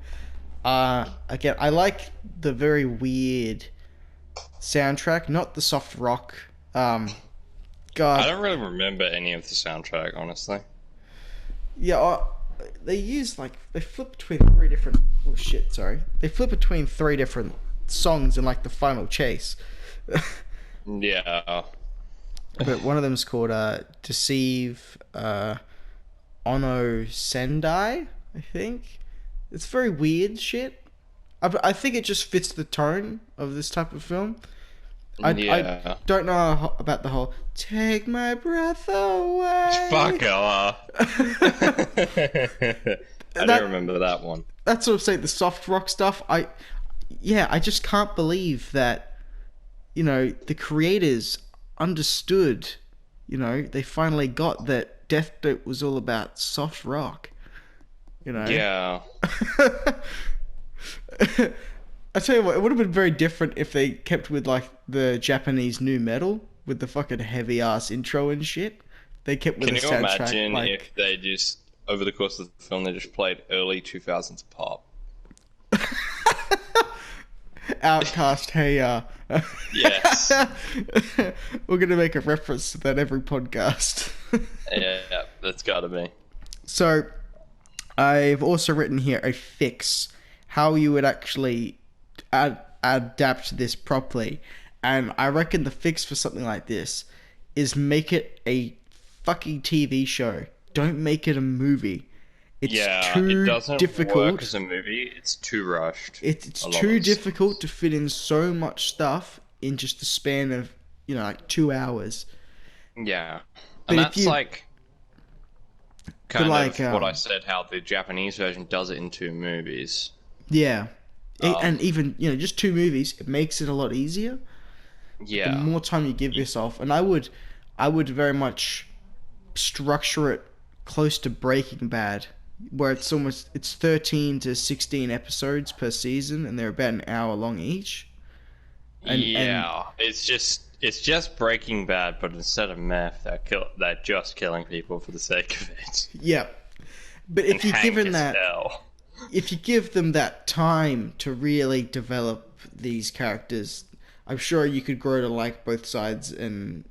Again, I like the very weird soundtrack, not the soft rock. God, I don't really remember any of the soundtrack, honestly. yeah, they flip between 3 different. Oh shit! Sorry, they flip between 3 different songs in like the final chase. Yeah. But one of them is called Deceive Ono Sendai, I think. It's very weird shit. I think it just fits the tone of this type of film. I don't know about the whole "Take my breath away." Fuck off. I don't remember that one. That's what I'm saying. The soft rock stuff. I just can't believe that, you know, the creators understood. You know, they finally got that Death Note was all about soft rock. You know. Yeah. I tell you what, it would have been very different if they kept with like the Japanese new metal with the fucking heavy ass intro and shit. They kept with Can the you soundtrack. imagine Like, if they just, over the course of the film, they just played early 2000s pop? Outcast, hey, Yes. we're gonna make a reference to that every podcast. Yeah, that's gotta be. So, I've also written here a fix, how you would actually adapt this properly, and I reckon the fix for something like this is make it a fucking TV show. Don't make it a movie. It's too it doesn't difficult. work as a movie. It's too rushed. It's too difficult to fit in so much stuff in just the span of, like 2 hours. Yeah. But And if that's you- like kind like, of what I said, how the Japanese version does it in 2 movies. Yeah. And even, just 2 movies, it makes it a lot easier. Yeah. The more time you give yourself. And I would very much structure it close to Breaking Bad, where it's 13 to 16 episodes per season, and they're about an hour long each. It's just Breaking Bad, but instead of meth, they're just killing people for the sake of it. Yeah. But if you give them that time to really develop these characters, I'm sure you could grow to like both sides, and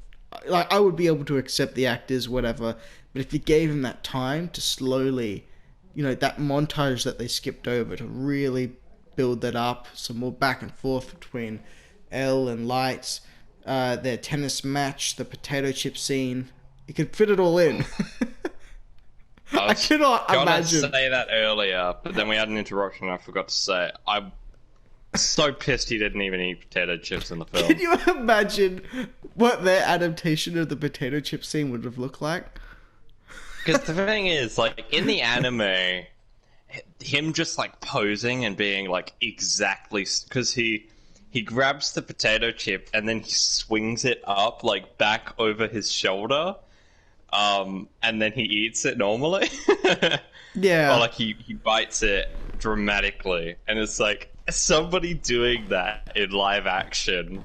like I would be able to accept the actors, whatever. But if you gave them that time to slowly, that montage that they skipped over, to really build that up, some more back and forth between Elle and Light, their tennis match, the potato chip scene, you could fit it all in. I cannot imagine. I say that earlier, but then we had an interruption and I forgot to say it. I'm so pissed he didn't even eat potato chips in the film. Can you imagine what their adaptation of the potato chip scene would have looked like? Because the thing is, like, in the anime, him just, like, posing and being, like, exactly... Because he grabs the potato chip and then he swings it up, like, back over his shoulder, and then he eats it normally. Yeah. Or, like, he bites it dramatically. And it's like, somebody doing that in live action,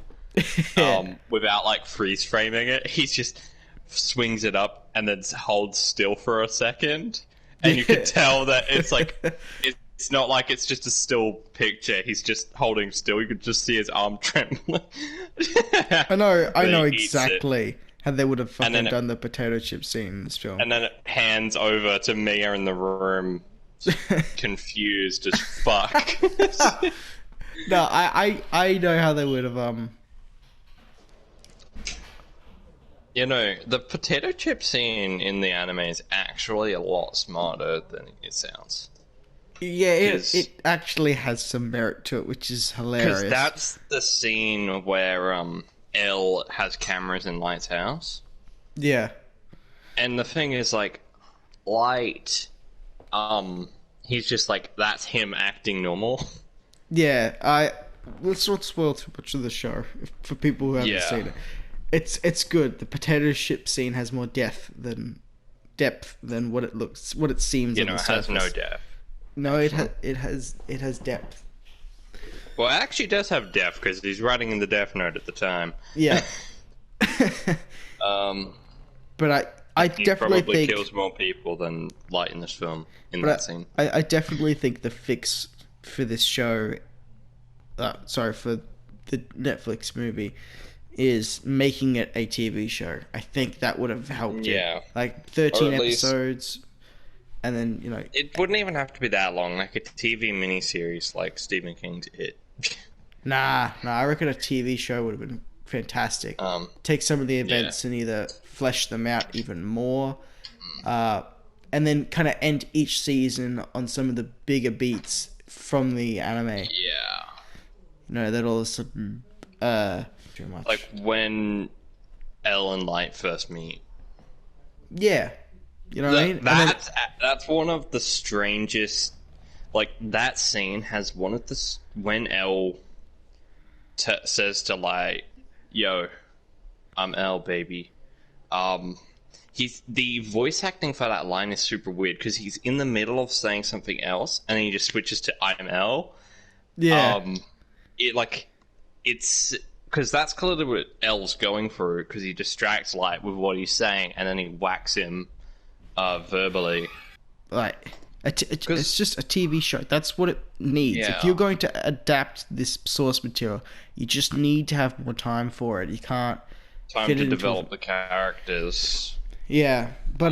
without, like, freeze-framing it, he's just... swings it up and then holds still for a second, and you can tell that it's like it's not like it's just a still picture. He's just holding still. You could just see his arm trembling. I know exactly how they would have fucking done the potato chip scene in this film. And then it pans over to Mia in the room, confused as fuck. No, I know how they would have the potato chip scene in the anime is actually a lot smarter than it sounds. Yeah, it actually has some merit to it, which is hilarious. Because that's the scene where Elle has cameras in Light's house. Yeah. And the thing is, like, Light, he's just like, that's him acting normal. Yeah, let's not spoil too much of the show for people who haven't seen it. It's good. The potato chip scene has more depth than what it seems. It has no depth. No, it has depth. Well, it actually does have depth because he's writing in the Death Note at the time. Yeah. But I definitely probably think kills more people than Light in this film in that scene. I definitely think the fix for this show, for the Netflix movie, is making it a TV show. I think that would have helped it. Like 13 episodes, and then, It wouldn't even have to be that long, like a TV miniseries like Stephen King's It. Nah, I reckon a TV show would have been fantastic. Take some of the events and either flesh them out even more, and then kind of end each season on some of the bigger beats from the anime. Yeah. That all of a sudden... too much. Like when Elle and Light first meet. Yeah. You know what I mean? That's one of the strangest... Like, that scene has one of the... When Elle says to Light, yo, I'm Elle, baby. The voice acting for that line is super weird because he's in the middle of saying something else and then he just switches to I'm Elle. Yeah. It's because that's clearly what L's going through, because he distracts Light with what he's saying, and then he whacks him verbally. Like, it's just a TV show. That's what it needs. Yeah. If you're going to adapt this source material, you just need to have more time for it. You can't Time to develop the characters. Yeah, but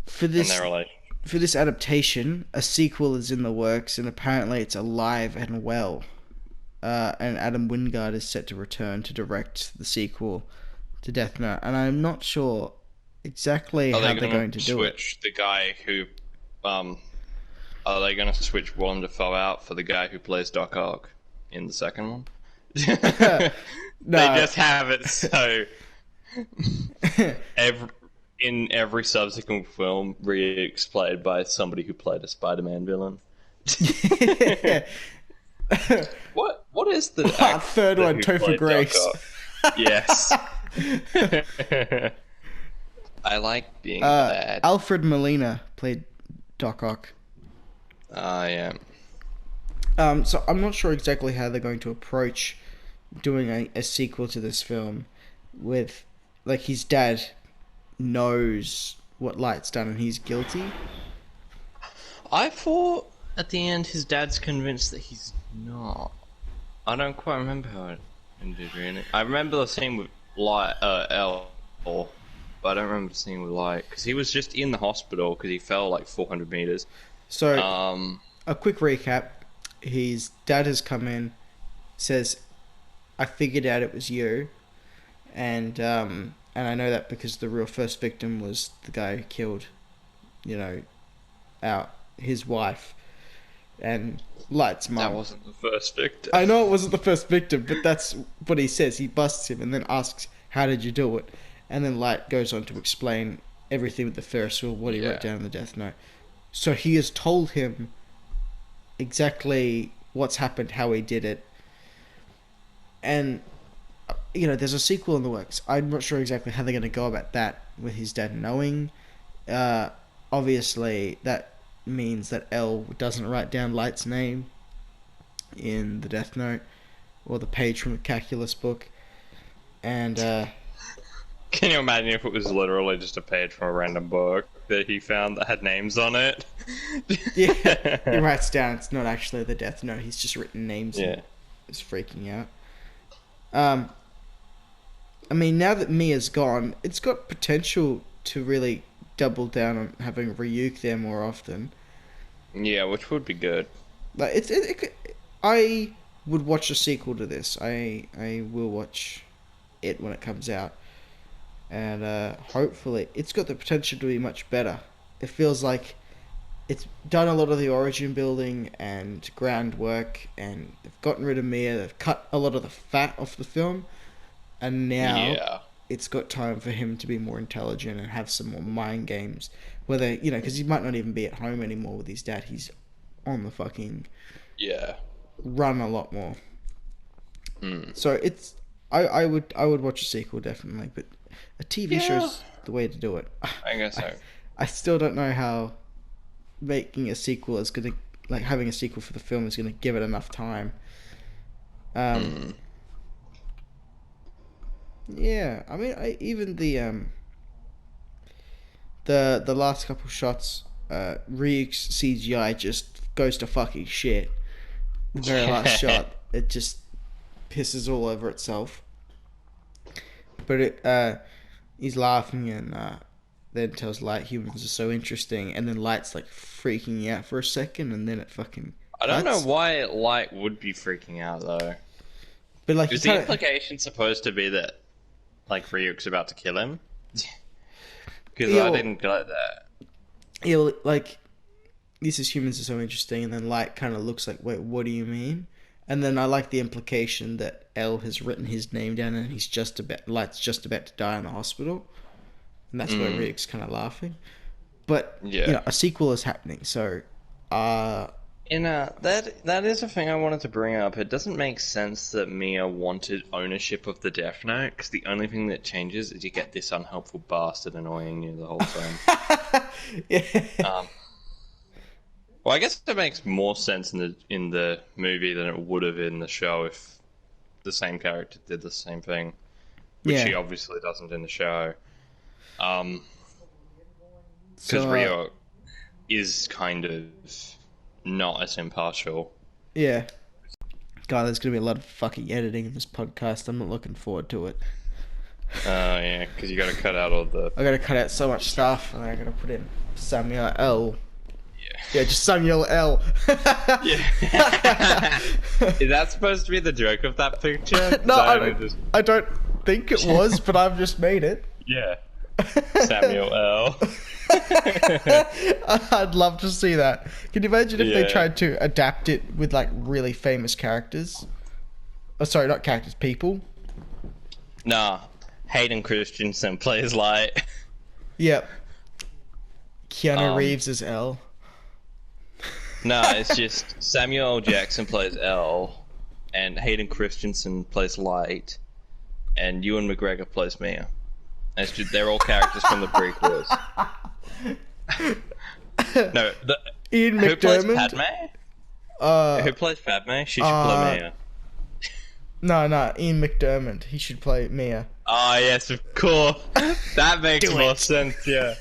for And their relationship. for this adaptation, a sequel is in the works, and apparently it's alive and well. And Adam Wingard is set to return to direct the sequel to Death Note, and I'm not sure exactly how they're going to do it. Switch the guy who, are they going to switch Willem Dafoe out for the guy who plays Doc Ock in the second one? No. They just have it so in every subsequent film, Ryuk's played by somebody who played a Spider-Man villain. What is the third one, Topher Grace? Yes. I like being bad. Alfred Molina played Doc Ock. Yeah. So I'm not sure exactly how they're going to approach doing a sequel to this film with, like, his dad knows what Light's done and he's guilty. I thought at the end his dad's convinced that he's not. I don't quite remember how it ended, really. I remember the scene with Light, L, but I don't remember the scene with Light, because he was just in the hospital because he fell like 400 meters. So, a quick recap. His dad has come in, says, I figured out it was you, and I know that because the real first victim was the guy who killed, his wife, and Light's mum. That wasn't the first victim. I know it wasn't the first victim, but that's what he says. He busts him and then asks, how did you do it? And then Light goes on to explain everything with the Ferris wheel, what he wrote down in the Death Note. So he has told him exactly what's happened, how he did it. And, there's a sequel in the works. I'm not sure exactly how they're going to go about that with his dad knowing. Obviously, that means that L doesn't write down Light's name in the Death Note or the page from the Calculus book. And, can you imagine if it was literally just a page from a random book that he found that had names on it? Yeah, he writes down it's not actually the Death Note. He's just written names. Yeah, and is freaking out. I mean, now that Mia's gone, it's got potential to really double down on having Ryuk there more often. Yeah, which would be good. Like I would watch a sequel to this. I will watch it when it comes out, and hopefully it's got the potential to be much better. It feels like it's done a lot of the origin building and groundwork, and they've gotten rid of Mia. They've cut a lot of the fat off the film, and now it's got time for him to be more intelligent and have some more mind games. Whether because he might not even be at home anymore with his dad. He's on the fucking run a lot more. So it's I would watch a sequel definitely, but a TV show's the way to do it. I guess so. I still don't know how making a sequel is gonna having a sequel for the film is gonna give it enough time. Yeah, I mean, even the last couple shots, Ryuk's CGI just goes to fucking shit. The very last shot, it just pisses all over itself. But he's laughing and then tells Light humans are so interesting, and then Light's like freaking out for a second, and then it fucking. I don't know why Light would be freaking out though. But like, is the implication supposed to be that like Ryuk's about to kill him? Because I didn't get that. Yeah, like this is humans are so interesting, and then Light kind of looks like, wait, what do you mean? And then I like the implication that L has written his name down, and Light's just about to die in the hospital, and that's where Ryuk's kind of laughing. But a sequel is happening, so that is a thing I wanted to bring up. It doesn't make sense that Mia wanted ownership of the Death Note, because the only thing that changes is you get this unhelpful bastard annoying you the whole time. Well, I guess it makes more sense in the movie than it would have in the show if the same character did the same thing, which Yeah. she obviously doesn't in the show. Because So, Rio is kind of not as impartial. yeah. God, there's gonna be a lot of fucking editing in this podcast. I'm not looking forward to it. Yeah, because you got to cut out all the. I gotta cut out so much stuff, and I gotta put in Samuel L. Yeah. Yeah, just Samuel L. Yeah. Is that supposed to be the joke of that picture? No, I don't think it was, but I've just made it. Yeah. Samuel L. I'd love to see that. Can you imagine if they Yeah. tried to adapt it with like really famous characters? Oh, sorry, not characters, people. Nah. Hayden Christensen plays Light. Yep. Keanu Reeves is L. Nah, it's just Samuel L. Jackson plays L, and Hayden Christensen plays Light, and Ewan McGregor plays Mia. And it's just, they're all characters from the prequels. No, Ian who plays McDermott. Padme? Who plays Padme? She should play Mia. No, Ian McDermott. He should play Mia. Oh yes, of course. That makes more sense. Yeah.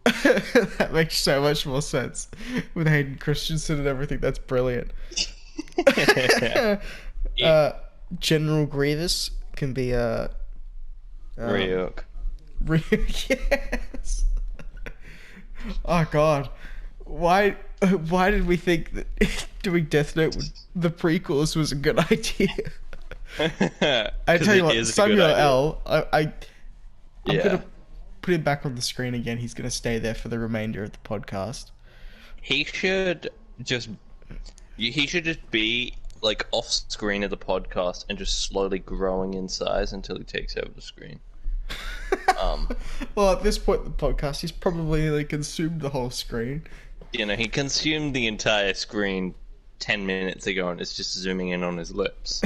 That makes so much more sense with Hayden Christensen and everything. That's brilliant. General Grievous can be Ryuk. Yes. Oh God, why did we think that doing Death Note with the prequels was a good idea? I tell you what, Samuel L. I'm gonna put him back on the screen again. He's gonna stay there for the remainder of the podcast. He should just be like off screen of the podcast and just slowly growing in size until he takes over the screen. Well, at this point in the podcast, he's probably like consumed the whole screen. You know, he consumed the entire screen 10 minutes ago and it's just zooming in on his lips.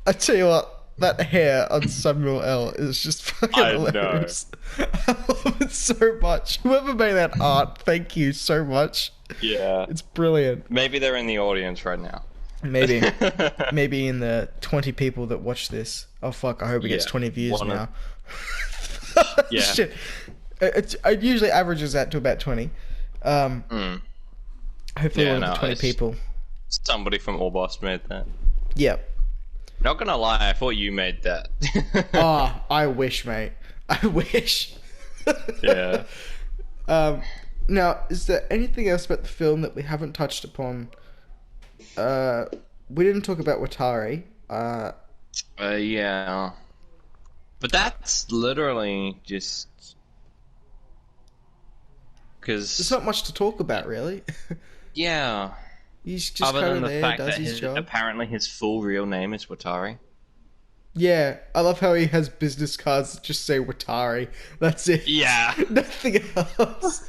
I tell you what, that hair on Samuel L. is just fucking hilarious. I love it so much. Whoever made that art, thank you so much. Yeah. It's brilliant. Maybe they're in the audience right now. Maybe in the 20 people that watch this. Oh fuck, I hope it gets 20 views now. Yeah. Shit. It usually averages out to about 20. Hopefully one of the 20 people. Somebody from Allboss made that. Yep. Not gonna lie, I thought you made that. Oh, I wish, mate. I wish. Yeah. Now, is there anything else about the film that we haven't touched upon? We didn't talk about Watari. Yeah. But that's literally just... Because... There's not much to talk about, really. Yeah. He's just Other kind than of the there, fact does that his job. apparently his full real name is Watari. Yeah, I love how he has business cards that just say Watari. That's it. Yeah. Nothing else.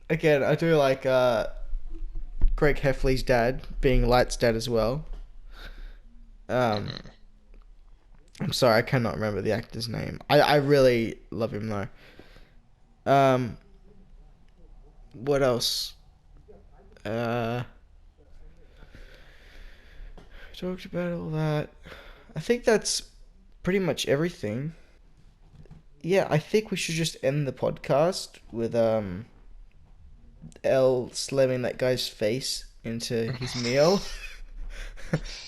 Again, I do like Greg Heffley's dad being Light's dad as well. I'm sorry, I cannot remember the actor's name. I really love him though. What else? Talked about all that. I think that's pretty much everything. Yeah, I think we should just end the podcast with L slamming that guy's face into his meal.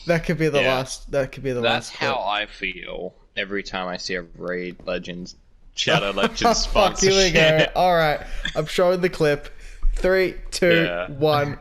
That could be the last. That could be the last. That's how I feel every time I see a Raid Legends, Shadow Legends Fuck, here we sponsorship. go. All right, I'm showing the clip. 3, 2, 1.